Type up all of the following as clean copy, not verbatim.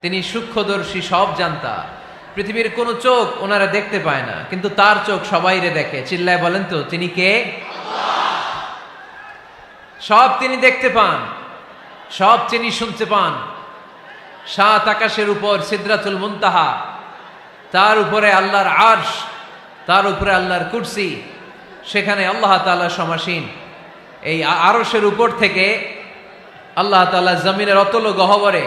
তিনি সূক্ষ্মদর্শী, সব জানতা। পৃথিবীর কোন চোখ ওনারা দেখতে পায় না, কিন্তু তার চোখ সবাইরে দেখে। চিল্লায় বলেন তো তিনি কে? সব তিনি দেখতে পান, সব তিনি শুনতে পান। সাত আকাশের উপর সিদরাতুল মুনতাহা, তার উপরে আল্লাহর আরশ, তার উপরে আল্লাহর কুরসি, সেখানে আল্লাহ তাআলা সমাসীন। এই আরশের উপর থেকে আল্লাহ তাআলা জমিনের অতল গহ্বরে,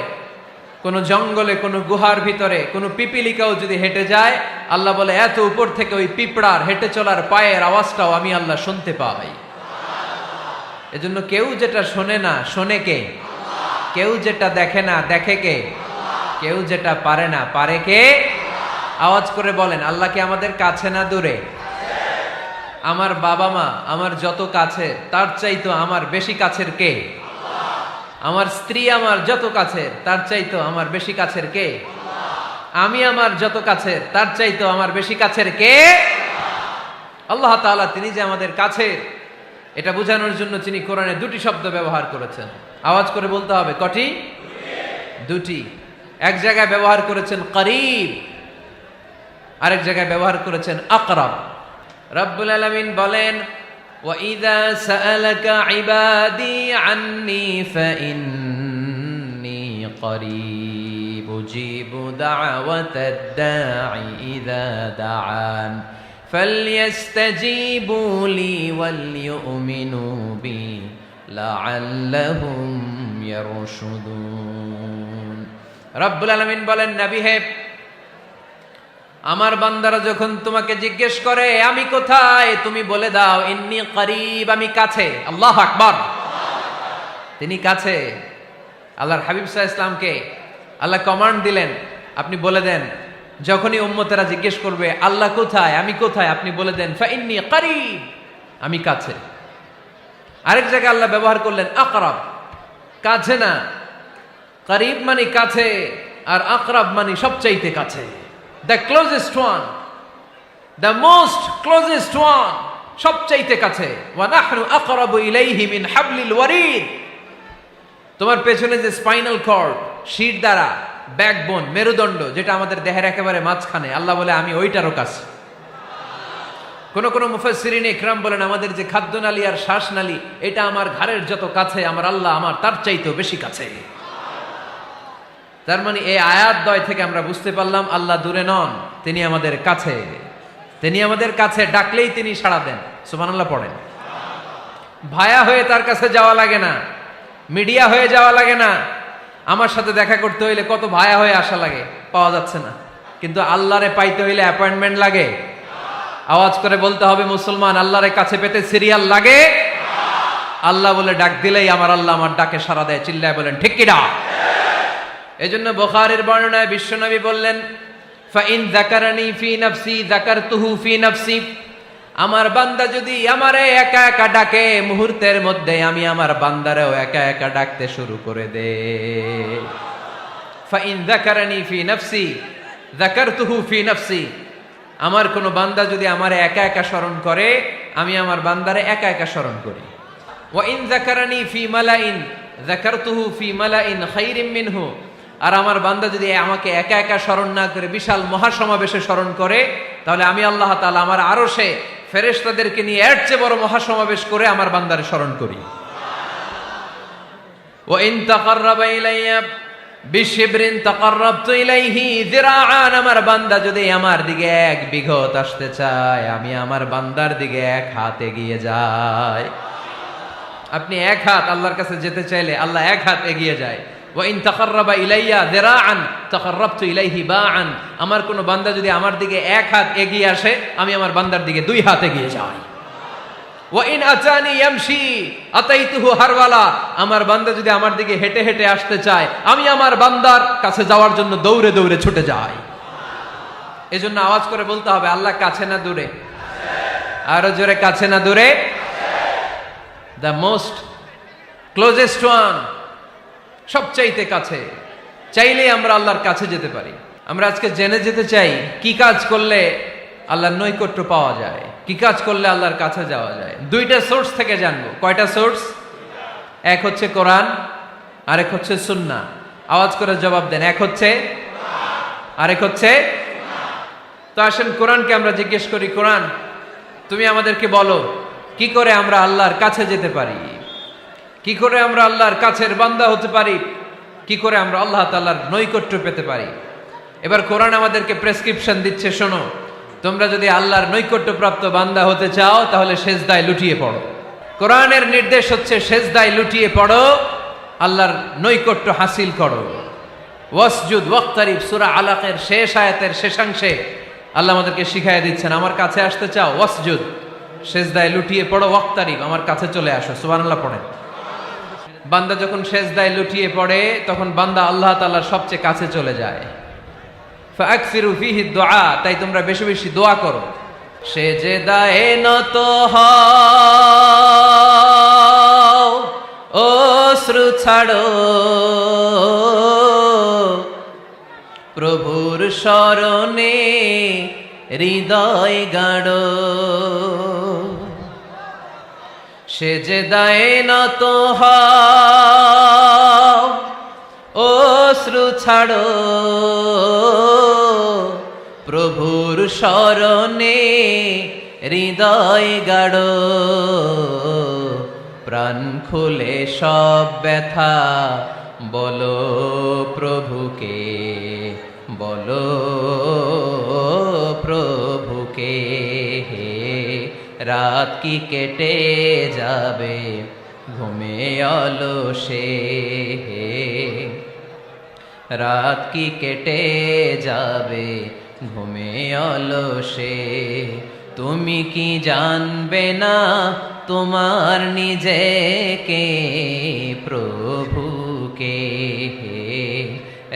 কোন জঙ্গলে, কোন গুহার ভিতরে কোন পিপিলিকাও যদি হেঁটে যায়, আল্লাহ বলে এত উপর থেকে ওই পিঁপড়ার হেঁটে চলার পায়ের আওয়াজটাও আমি আল্লাহ শুনতে পাই। এজন্য কেউ যেটা শোনে না, শোনে কে? কেউ যেটা দেখে না, দেখে কে? কেউ যেটা পারে না, পারে কে? আওয়াজ করে বলেন, আল্লাহ কি আমাদের কাছে না দূরে? আমার বাবা মা আমার যত কাছে, তার চাইতো আমার বেশি কাছের কে? আমার স্ত্রী আমার যত কাছের, তার চাইতো আমার বেশি কাছের কে? আমি আমার যত কাছের, তার চাইতো আমার বেশি কাছের কে? আল্লাহ তাআলা তিনি যে আমাদের কাছের, এটা বোঝানোর জন্য তিনি কোরআনে দুটি শব্দ ব্যবহার করেছেন। আওয়াজ করে বলতে হবে, কটি? দুটি। এক জায়গায় ব্যবহার করেছেন করিব, আরেক জায়গায় ব্যবহার করেছেন আকরাব। রব্বুল আলামিন বলেন, وَإِذَا سَأَلَكَ عِبَادِي عَنِّي فَإِنِّي قَرِيبٌ أُجِيبُ دَعْوَةَ الدَّاعِ إِذَا دَعَانِ فَلْيَسْتَجِيبُوا لِي وَلْيُؤْمِنُوا بِي لَعَلَّهُمْ يَرْشُدُونَ। রব্বুল আলামিন বলেন, নবী হে, আমার বান্দারা যখন তোমাকে জিজ্ঞেস করে আমি কোথায়, তুমি বলে দাও ইন্নী করিব, আমি কাছে। আল্লাহু আকবার। তিনি কাছে। আল্লাহর হাবিব সাল্লাল্লাহু আলাইহি ওয়াসাল্লামকে আল্লাহ কমান্ড দিলেন, আপনি বলে দেন, যখনই উম্মতেরা জিজ্ঞেস করবে আল্লাহ কোথায়, আমি কোথায়, আপনি বলে দেন ফাইন্নী করিব, আমি কাছে। আরেক জায়গায় আল্লাহ ব্যবহার করলেন আকরাব, কাছে না। করিব মানে কাছে, আর আকরাব মানে সবচাইতে কাছে। The closest one, the most closest one, সবচাইতে কাছে। ওয়া নাহনু আকরাবু ইলাইহি মিন হাবলিল ওয়ারিদ। তোমার পেছনে যে স্পাইনাল কর্ড, শির দ্বারা, ব্যাকবোন, মেরুদণ্ড, যেটা আমাদের দেহের একেবারে মাঝখানে, আল্লাহ বলে আমি ওইটারও কাছে। কোন কোন মুফাসসিরিন ইকরাম বলেন, আমাদের যে খাদ্যনালী আর শ্বাসনালী, এটা আমার ঘাড়ের যত কাছে, আমার আল্লাহ আমার তার চাইতেও বেশি কাছে। তার মানে এই আয়াত দ্বয় থেকে আমরা বুঝতে পারলাম আল্লাহ দূরে নন, তিনি আমাদের কাছে। তিনি আমাদের কাছে, ডাকলেই তিনি সাড়া দেন। সুবহানাল্লাহ পড়েন। ভায়া হয়ে তার কাছে যাওয়া লাগে না, মিডিয়া হয়ে যাওয়া লাগে না। আমার সাথে দেখা করতে হইলে কত ভায়া হয়ে আসা লাগে, পাওয়া যাচ্ছে না। কিন্তু আল্লাহরে পাইতে হইলে অ্যাপয়েন্টমেন্ট লাগে। আওয়াজ করে বলতে হবে মুসলমান, আল্লাহরে কাছে পেতে সিরিয়াল লাগে। আল্লাহ বলে ডাক দিলেই আমার আল্লাহ আমার ডাকে সাড়া দেয়। চিল্লায় বলেন ঠিক কি না? এজন্য বুখারীর বর্ণনায় বিশ্বনবী বললেন, ফাইন যাকারানি ফি নাফসি যাকারতুহু ফি নাফসি। আমার বান্দা যদি আমারে একা একা ডাকে, মুহূর্তের মধ্যে আমি আমার বান্দারেও একা একা ডাকতে শুরু করে দে। ফাইন যাকারানি ফি নাফসি যাকারতুহু ফি নাফসি। আমার কোন বান্দা যদি আমারে একা একা স্মরণ করে, আমি আমার বান্দারে একা একা স্মরণ করি। ওয়া ইন যাকারানি ফি মালাইন যাকারতুহু ফি মালাইন খায়রিম মিনহু। আর আমার বান্দা যদি আমাকে একা একা স্মরণ না করে বিশাল মহাসমাবেশে স্মরণ করে, তাহলে আমি আল্লাহ তাআলা আমার আরশে ফেরেশতাদেরকে নিয়ে এর চেয়ে বড় মহাসমাবেশ করে আমার বান্দারে স্মরণ করি। ওয়া ইন তাকাররাবা ইলাইয়া বিশিবরিন তাকাররাবতু ইলাইহি যিরাআন। আমার বান্দা যদি আমার দিকে এক বিঘত আসতে চায়, আমি আমার বান্দার দিকে এক হাত এগিয়ে যাই। আপনি এক হাত আল্লাহর কাছে যেতে চাইলে আল্লাহ এক হাত এগিয়ে যায়। ওয়া ইন তাকাররাবা ইলাইয়া যিরাআন তাকাররাবতু ইলাইহি বাআন। আমার কোন বান্দা যদি আমার দিকে এক হাত এগিয়ে আসে, আমি আমার বান্দার দিকে দুই হাত এগিয়ে যাই। ওয়া ইন আতানি ইয়ামশি আতাইতুহু হারওয়ালা। আমার বান্দা যদি আমার দিকে হেঁটে হেঁটে আসতে চায়, আমি আমার বান্দার কাছে যাওয়ার জন্য দৌড়ে দৌড়ে ছুটে যাই। এজন্য আওয়াজ করে বলতে হবে, আল্লাহ কাছে না দূরে? আরো জোরে, কাছে না দূরে? দ্য মোস্ট ক্লোজেস্ট ওয়ান, সবচাইতে কাছে। চাইলেই আমরা আল্লাহর কাছে যেতে পারি। আমরা আজকে জেনে যেতে চাই কি কাজ করলে আল্লাহর নৈকট্য পাওয়া যায়, কি কাজ করলে আল্লাহর কাছে যাওয়া যায়। দুইটা সোর্স থেকে জানবো। কয়টা সোর্স? এক হচ্ছে কোরআন, আরেক হচ্ছে সুন্নাহ। আওয়াজ করে জবাব দেন। এক হচ্ছে, আরেক হচ্ছে। তো আসেন কোরআনকে আমরা জিজ্ঞেস করি, কোরআন তুমি আমাদেরকে বলো কি করে আমরা আল্লাহর কাছে যেতে পারি, কি করে আমরা আল্লাহর কাছের বান্দা হতে পারি, কি করে আমরা আল্লাহ তাআলার নৈকট্য পেতে পারি। এবার কোরআন আমাদেরকে প্রেসক্রিপশন দিচ্ছে, শোনো, তোমরা যদি আল্লাহর নৈকট্যপ্রাপ্ত বান্দা হতে চাও তাহলে সেজদায় লুটিয়ে পড়ো। কোরআনের নির্দেশ হচ্ছে সেজদায় লুটিয়ে পড়ো, আল্লাহর নৈকট্য হাসিল করো। ওয়াসজুদ ওয়াক্তারিব, সূরা আলাকের শেষ আয়াতের শেষাংশে আল্লাহ আমাদেরকে শিখাইয়া দিচ্ছেন, আমার কাছে আসতে চাও, ওয়াসজুদ, সেজদায় লুটিয়ে পড়ো, ওয়াক্তারিব, আমার কাছে চলে আসো। সুবহানাল্লাহ পড়েন। বান্দা যখন সেজদায় লুটিয়ে পড়ে তখন বান্দা আল্লাহ তাআলার সবচেয়ে কাছে চলে যায়। ফাকসিরু ফিহি দুআ, তাই তোমরা বেশি বেশি দোয়া করো। সেজদায়ে নত হও, অশ্রু ছাড়ো, প্রভুর শরণে হৃদয় গাড়ো। সেজদায়ে নত হও, অশ্রু ছাড়ো, প্রভুর শরণে হৃদয় গাড়ো। প্রাণ খুলে সব ব্যথা বলো প্রভুকে, বলো প্রভুকে। রাত কি কেটে যাবে ঘুমে অলসে, রাত কি কেটে যাবে ঘুমে অলসে। তুমি কি জানবে না তোমার নিজেকে, প্রভুকে।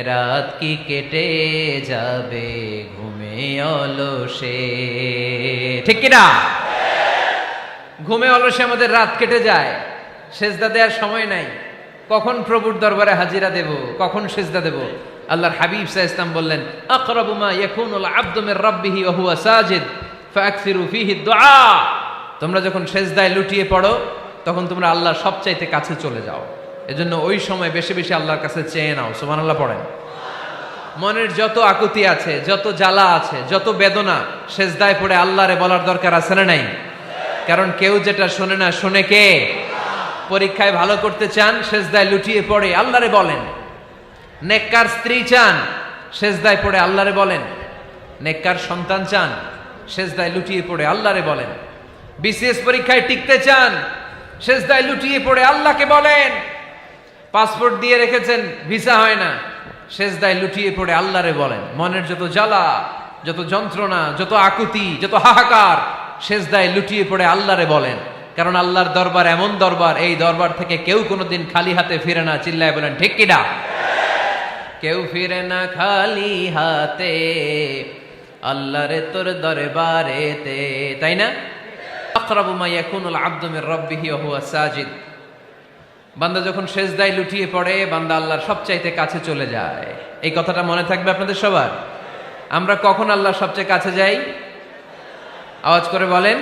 রাত কি কেটে যাবে ঘুমে অলসে, ঠিক কিনা? ঘুমে অলসে আমাদের রাত কেটে যায়, সেজদা দেওয়ার সময় নাই। কখন প্রভুর দরবারে হাজিরা দেব, কখন সেজদা দেব? আল্লাহর হাবিব সাল্লাল্লাহু আলাইহি ওয়াসাল্লাম বললেন, আকরাবু মা ইয়াকুনুল আবদু মির রাব্বিহি ওয়া হুয়া সাজিদ ফাকসিরু ফিহি দুআ। তোমরা যখন সেজদায় লুটিয়ে পড়ো তখন তোমরা আল্লাহর সবচাইতে কাছে চলে যাও। এজন্য ওই সময় বেশি বেশি আল্লাহর কাছে চেয়ে নাও। সুবহানাল্লাহ পড়েন। মনের যত আকুতি আছে, যত জ্বালা আছে, যত বেদনা, সেজদায় পড়ে আল্লাহরে বলার দরকার আছে না নাই? কারণ কেউ যেটা শোনে না, শোনে কে? পরীক্ষায় ভালো করতে চান, সেজদায় লুটিয়ে পড়ে আল্লাহরে বলেন। নেককার স্ত্রী চান, সেজদায় পড়ে আল্লাহরে বলেন। নেককার সন্তান চান, সেজদায় লুটিয়ে পড়ে আল্লাহরে বলেন। বিসিএস পরীক্ষায় টিকতে চান, সেজদায় লুটিয়ে পড়ে আল্লাহকে বলেন। পাসপোর্ট দিয়ে রেখেছেন, ভিসা হয় না, সেজদায় লুটিয়ে পড়ে আল্লাহরে বলেন। মনের যত জ্বালা, যত যন্ত্রণা, যত আকুতি, যত হাহাকার, সেজদায় লুটিয়ে পড়ে আল্লাহরে বলেন। কারণ আল্লাহর দরবার এমন দরবার, এই দরবার থেকে কেউ কোনোদিন খালি হাতে ফিরে না। চিল্লায় বলেন ঠিক কিনা? কেউ ফিরে না খালি হাতে আল্লাহরে তোর দরবারেতে, তাই না? আকরাবু মা ইয়াকুনুল আবদু মির রাব্বিহি ওয়া হুয়া সাজিদ। বান্দা যখন সেজদায় লুটিয়ে পড়ে, বান্দা আল্লাহর সবচাইতে কাছে চলে যায়। এই কথাটা মনে থাকবে আপনাদের সবার। আমরা কখন আল্লাহর সবচেয়ে কাছে যাই? আওয়াজ করে বলেন।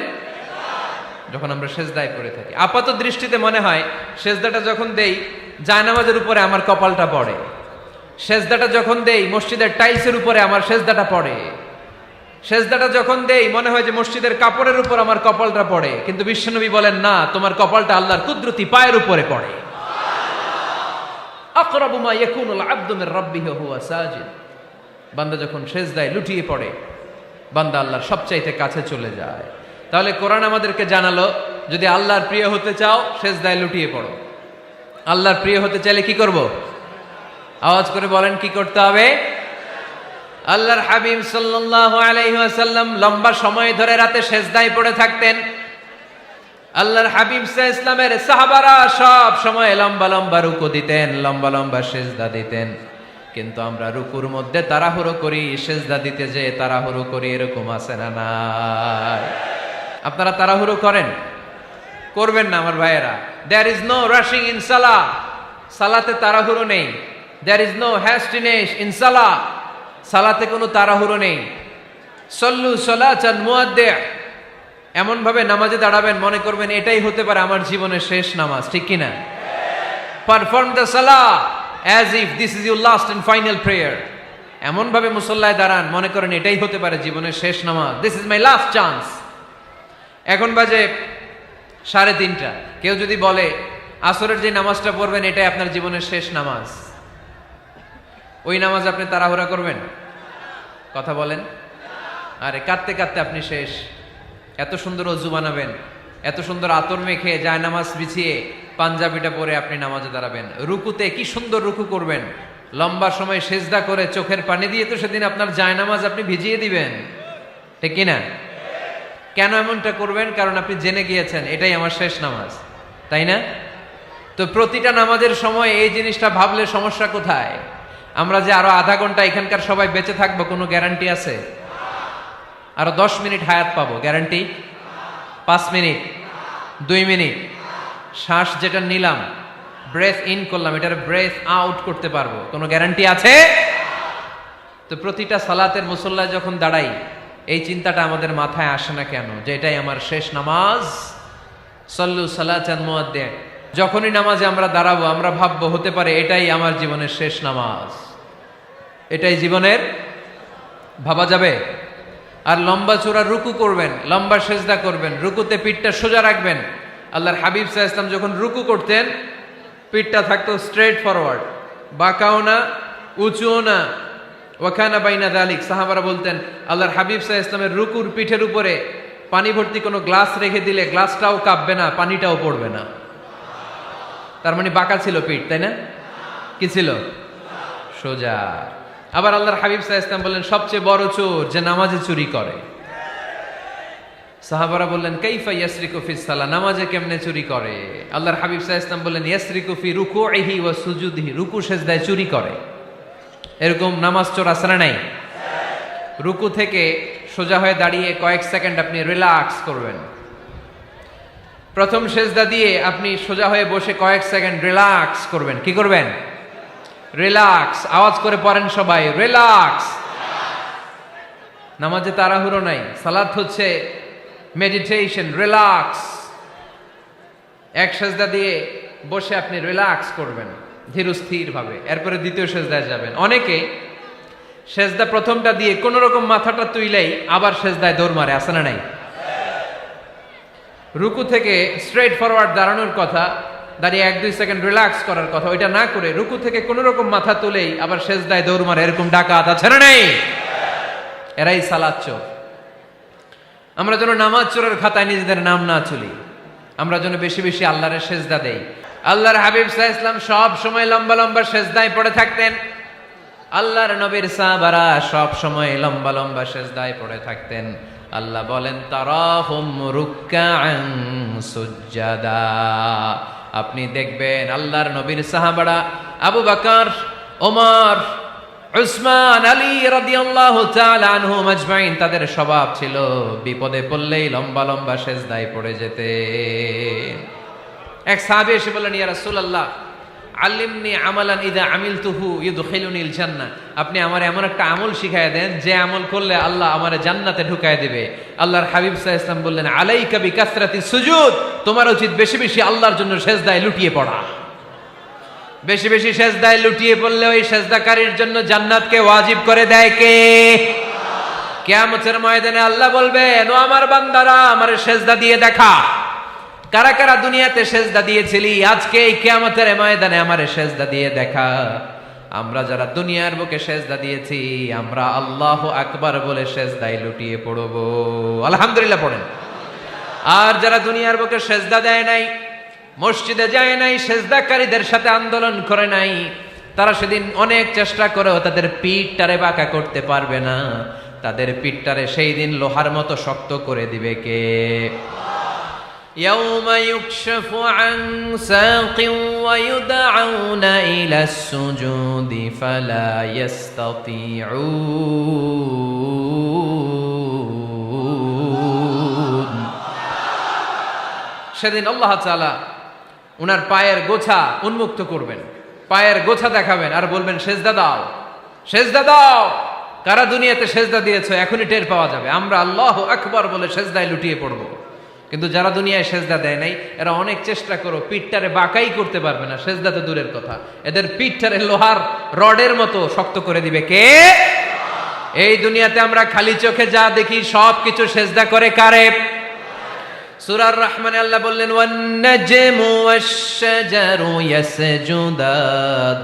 যখন আমরা সেজদায় পড়ে থাকি। আপাত দৃষ্টিতে মনে হয় সেজদাটা যখন দেই জায়নামাজের উপরে আমার কপালটা পড়ে, সেজদাটা যখন দেই মসজিদের টাইলসের উপরে আমার সেজদাটা পড়ে, সেজদাটা যখন দেই মনে হয় যে মসজিদের কাপড়ের উপর আমার কপালটা পড়ে। কিন্তু বিশ্বনবী বলেন, না, তোমার কপালটা আল্লাহর কুদরতি পায়ের উপরে পড়ে। আকরাবু মা ইয়াকুনুল আবদু মির রাব্বিহি ওয়া হুয়া সাজিদ। বান্দা যখন সেজদায় লুটিয়ে পড়ে, বান্দা আল্লাহর সবচাইতে কাছে চলে যায়। তাহলে কোরআন আমাদেরকে জানালো, যদি আল্লাহর প্রিয় হতে চাও সেজদায় লুটিয়ে পড়ো। আল্লাহর প্রিয় হতে চাইলে কি করব? আওয়াজ করে বলেন কি করতে হবে? আল্লাহর হাবিব সাল্লাল্লাহু আলাইহি ওয়াসাল্লাম লম্বা সময় ধরে রাতে সেজদায় পড়ে থাকতেন। আল্লাহর হাবিব সাল্লাল্লাহু আলাইহি ওয়াসাল্লামের সাহাবারা সব সময় লম্বা লম্বা রুকু দিতেন, লম্বা লম্বা সেজদা দিতেন। কিন্তু আমরা রুকুর মধ্যে তাড়াহুড়ো করি, সেজদা দিতে যে তাড়াহুড়ো করি, এরকম আছে না নাই? আপনারা তাড়াহুড়ো করেন? করবেন না আমার ভাইয়েরা। There is no rushing in salah. সালাতে তাড়াহুড়ো নেই। There is no hastiness in salah. সালাতে কোনো তাড়াহুড়ো নেই। সল্লু সালাতান মুআদ্দিআ। এমন ভাবে নামাজে দাঁড়াবেন মনে করবেন এটাই হতে পারে আমার জীবনের শেষ নামাজ, ঠিক কিনা? পারফর্ম দ্য সালাহ as if this is your last and final prayer. এমন ভাবে মুসল্লায় দাঁড়ান মনে করেন এটাই হতে পারে জীবনের শেষ নামাজ, this is my last chance. এখন বাজে 3:30। কেউ যদি বলে আসরের যে নামাজটা পড়বেন এটাই আপনার জীবনের শেষ নামাজ, ওই নামাজ আপনি তাড়াহুড়া করবেন? কথা বলেন। আরে কাঁদতে কাঁদতে আপনি শেষ। এত সুন্দর অজু বানাবেন, এত সুন্দর আতর মেখে যায় নামাজ বিছিয়ে পাঞ্জাবিটা পরে আপনি নামাজে দাঁড়াবেন, রুকুতে কি সুন্দর রুকু করবেন, লম্বা সময় সেজদা করে চোখের পানি দিয়ে তো সেদিন আপনার যায় নামাজ আপনি ভিজিয়ে দিবেন, ঠিক কিনা? কেন এমনটা করবেন? কারণ আপনি জেনে গিয়েছেন এটাই আমার শেষ নামাজ, তাই না? তো প্রতিটা নামাজের সময় এই জিনিসটা ভাবলে সমস্যা কোথায়? আমরা যে আরো আধা ঘন্টা এখানকার সবাই বেঁচে থাকবো কোনো গ্যারান্টি আছে? আরো 10 মিনিট হায়াত পাবো, গ্যারান্টি? 5 মিনিট, 2 মিনিট, শ্বাস যেটা নিলাম, ব্রেথ ইন করলাম, এটার ব্রেথ আউট করতে পারবো, কোনো গ্যারান্টি আছে? তো প্রতিটা সালাতের মুসল্লায় যখন দাঁড়াই এই চিন্তাটা আমাদের মাথায় আসে না কেন যে এটাই আমার শেষ নামাজ? সল্লু সালাতান মুআদ্দিন। যখনই নামাজে আমরা দাঁড়াবো আমরা ভাববো হতে পারে এটাই আমার জীবনের শেষ নামাজ, এটাই জীবনের, ভাবা যাবে? আর লম্বা চূড়া রুকু করবেন, লম্বা সেজদা করবেন, রুকুতে পিঠটা সোজা রাখবেন। আল্লাহর হাবিব সাল্লাল্লাহু আলাইহি ওয়াসাল্লাম যখন রুকু করতেন পিঠটা থাকতো স্ট্রেট ফরওয়ার্ড, বাঁকাও না উঁচুও না, ওয়াকানা বাইনা যালিক। সাহাবারা বলতেন আল্লাহর হাবিব সাল্লাল্লাহু আলাইহি ওয়াসাল্লামের রুকুর পিঠের উপরে পানি ভর্তি কোনো গ্লাস রেখে দিলে গ্লাসটাও কাঁপবে না, পানিটাও পড়বে না। তার মানে বাঁকা ছিল পিঠ, তাই না? কি ছিল? সোজা। আবার আল্লাহর হাবিব সাল্লাল্লাহু আলাইহি ওয়াসাল্লাম বললেন সবচেয়ে বড় চোর যে নামাজে চুরি করে। সাহাবারা বললেন কাইফা ইয়াসরিকু ফিস সালাহ, নামাজে কেমনে চুরি করে? আল্লাহর হাবিব সাল্লাল্লাহু আলাইহি ওয়াসাল্লাম বললেন ইয়াসরিকু ফি রুকুইহি ওয়া সুজুদিহি, রুকু সেজদায় চুরি করে। এরকম নামাজ চোর আছে না নাই? রুকু থেকে সোজা হয়ে দাঁড়িয়ে কয়েক সেকেন্ড আপনি রিল্যাক্স করবেন। প্রথম সেজদা দিয়ে আপনি সোজা হয়ে বসে কয়েক সেকেন্ড রিল্যাক্স করবেন। কি করবেন? রিল্যাক্স। আওয়াজ করে পড়েন সবাই, রিল্যাক্স। নামাজে তাড়াহুড়ো নাই, সালাত হচ্ছে মেডিটেশন, রিল্যাক্স। এক সেজদা দিয়ে বসে আপনি রিল্যাক্স করবেন ধীরস্থির ভাবে, এরপরে দ্বিতীয় সেজদায় যাবেন। অনেকে সেজদা প্রথমটা দিয়ে কোন রকম মাথাটা তুইলেই আবার সেজদায় দৌড় মারে, আছে না নাই? রুকু থেকে স্ট্রেট ফরওয়ার্ড দাঁড়ানোর কথা, দাঁড়িয়ে 1-2 সেকেন্ড রিল্যাক্স করার কথা, ওইটা না করে রুকু থেকে কোন রকম মাথা তুলেই আবার সেজদায় দৌড় মারে, এরকম ডাকাত আছে না নাই? এরাই সালাত চোর। আমরা যেন নামাজ চোরের খাতায় নিজেদের নাম না চলি, আমরা যেন বেশি বেশি আল্লাহর সেজদা দেই। আল্লাহর হাবিব সাল্লাল্লাহু আলাইহি ওয়াসাল্লাম সব সময় লম্বা লম্বা সেজদায় পড়ে থাকতেন। আল্লাহর নবীর সাহাবারা সব সময় লম্বা লম্বা সেজদায় পড়ে থাকতেন। আল্লাহ বলেন তারাহুম রুকআন সুজদা। আপনি দেখবেন আল্লাহর নবীর সাহাবারা আবু বকর, ওমর, উসমান, আলী রাদিয়াল্লাহু তাআলা আনহুম আজমাইন, তাদের স্বভাব ছিল বিপদে পড়লেই লম্বা লম্বা সেজদায় পড়ে যেতেন। এক সাহাবী এসে বললেন ইয়া রাসূলুল্লাহ আল্লিমনি আমালান ইযা আমিলতুহু ইউদখিলুনিল জান্নাহ, আপনি আমার এমন একটা আমল শিখায় দেন যে আমল করলে আল্লাহ আমারে জান্নাতে ঢুকায় দিবে। আল্লাহর হাবিব সাল্লাল্লাহু আলাইহি ওয়াসাল্লাম বললেন আলাইকা বিকাসরাতিস সুজুদ, তোমার উচিত বেশি বেশি আল্লাহর জন্য সেজদায় লুটিয়ে পড়া। বেশি বেশি সেজদায় লুটিয়ে পড়লে ওই সেজদাকারীর জন্য জান্নাতকে ওয়াজিব করে দেয় কে? কিয়ামতের ময়দানে আল্লাহ বলবেন ও আমার বান্দারা আমারে সেজদা দিয়ে দেখা, কারা কারা দুনিয়াতে সেজদা দিয়েছিলি, আজকে এই কিয়ামতের ময়দানে আমারে সেজদা দিয়ে দেখা। আমরা যারা দুনিয়ার বুকে সেজদা দিয়েছি আমরা আল্লাহু আকবার বলে সেজদায় লুটিয়ে পড়ব, আলহামদুলিল্লাহ পড়েন। আর যারা দুনিয়ার বুকে সেজদা দেয় নাই, মসজিদে যায় নাই, সেজদাকারীদের সাথে আন্দোলন করে নাই, তারা সেদিন অনেক চেষ্টা করেও তাদের পিঠটারে বাঁকা করতে পারবে না। তাদের পিঠটারে সেই দিন লোহার মতো শক্ত করে দিবে কে? يوم يكشف عن ساق ويدعون إلى السجود فلا يستطيعون। সেদিন আল্লাহ তাআলা উনার পায়ের গোছা উন্মুক্ত করবেন, পায়ের গোছা দেখাবেন আর বলবেন সেজদা দাও, সেজদা দাও। কারা দুনিয়াতে সেজদা দিয়েছো এখনই টের পাওয়া যাবে। আমরা আল্লাহু আকবার বলে সেজদায় লুটিয়ে পড়ব। কিন্তু যারা দুনিয়ায় সেজদা দেয় নাই এরা অনেক চেষ্টা করো পিঠটারে বাঁকাই করতে পারবে না, সেজদা তো দূরের কথা, এদের পিঠটারে লোহার রডের মতো শক্ত করে দিবে কে? এই দুনিয়াতে আমরা খালি চোখে যা দেখি সব কিছু সেজদা করে কারে? সূরার রহমানে আল্লাহ বললেন ওয়ান নাজমু ওয়াশ-শাজারু ইয়াসজুদান,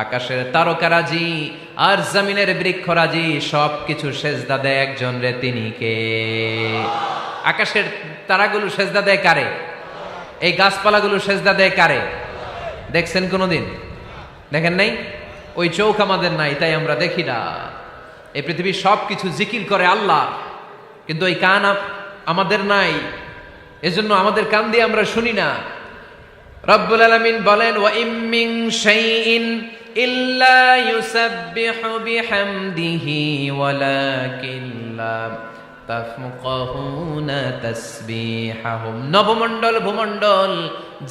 আকাশের তারকারাজি আর জমিনের বৃক্ষরাজি সব কিছু সেজদা দেয় একজন রে, তিনি কে? আকাশের তারাগুলো সেজদা দেয় কারে? এই গাছপালাগুলো সেজদা দেয় কারে? দেখছেন কোনোদিন? দেখেন নাই? ওই চোখ আমাদের নাই, তাই আমরা দেখি না। এই পৃথিবীর সব কিছু জিকির করে আল্লাহ, কিন্তু এই কান আমাদের নাই, এজন্য আমাদের কান দিয়ে আমরা শুনি না। রব্বুল আলামিন বলেন ওয়া ইম মিন শাইইন ইল্লা ইউসাব্বিহু বিহামদিহি ওয়ালাকিন লা তাফকাহুনা তাসবিহাহুম। নবমণ্ডল ভূমণ্ডল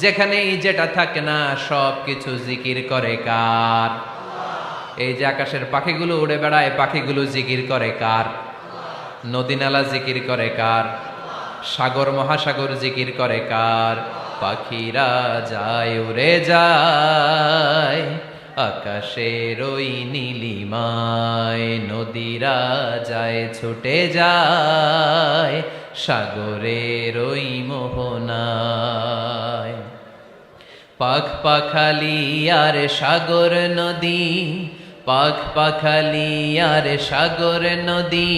যেখানেই যেটা থাকে না সব কিছু জিকির করে কার? এই যে আকাশের পাখিগুলো উড়ে বেড়ায়, পাখিগুলো জিকির করে কার? নদী নালা জিকির করে কার? সাগর মহাসাগর জিকির করে কার? পাখিরা যায় উড়ে যায় আকাশের ওই নীলিমায়, নদীরা যায় ছুটে যায় সাগরের ওই মোহনায়। পাখ পাখালি আর সাগর নদী, পাখ পাখালি আর সাগর নদী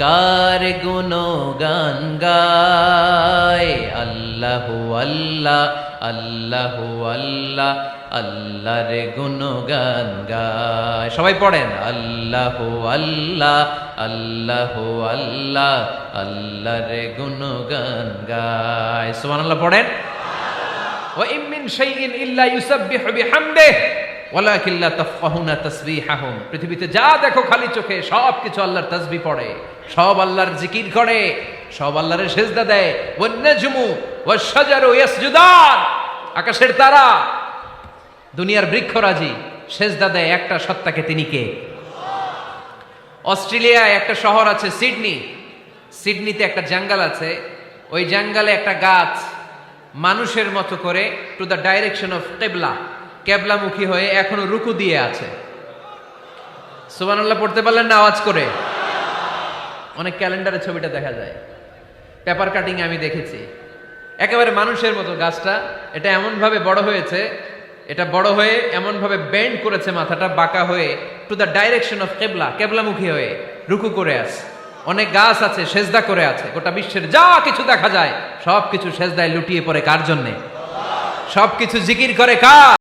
কার গুণগান গায়? আল্লাহু আল্লাহ আল্লাহু আল্লাহ আল্লাহর গুণগান গায়। সবাই পড়েন আল্লাহু আল্লাহ আল্লাহু আল্লাহ আল্লাহর গুণগান গায়। সুবহানাল্লাহ পড়েন। ওয়া ইম মিন শাইইন ইল্লা ইউসাব্বিহু বিহামদিহি ওয়ালাকিন লা তাফকাহুনা তাসবিহাহুম। পৃথিবীতে যা দেখো খালি চোখে সব কিছু আল্লাহর তাসবিহ পড়ে, সব আল্লাহর জিকির করে, সব আল্লাহর সেজদা দেয়। ওয়ান নাজমু ওয়াশ-শাজারু ইয়াসজুদান, আকাশের তারা দুনিয়ার বৃক্ষরাজি সেজদা দেয় একটা সত্তাকে, তিনি কে? অস্ট্রেলিয়ায় একটা শহর আছে সিডনি, সিডনিতে একটা জঙ্গল আছে, ওই জঙ্গলে একটা গাছ মানুষের মতো করে টু দ্য ডাইরেকশন অফ কিবলা, কেবলামুখী হয়ে এখনো রুকু দিয়ে আছে। সুবহানাল্লাহ পড়তে পারলেন না আওয়াজ করে? অনেক ক্যালেন্ডারে ছবিটা দেখা যায়, পেপার কাটিং আমি দেখেছি। একেবারে মানুষের মতো গাছটা, এটা এমন ভাবে বড় হয়েছে, এটা বড় হয়ে এমন ভাবে বেন্ড করেছে মাথাটা বাঁকা হয়ে টু দ্য ডাইরেকশন অফ কিবলা, কেবলামুখী হয়ে রুকু করে আছে। অনেক গাছ আছে সেজদা করে আছে। গোটা বিশ্বের যা কিছু দেখা যায় সব কিছু সেজদায় লুটিয়ে পড়ে কার জন্যে? সব কিছু জিকির করে কার?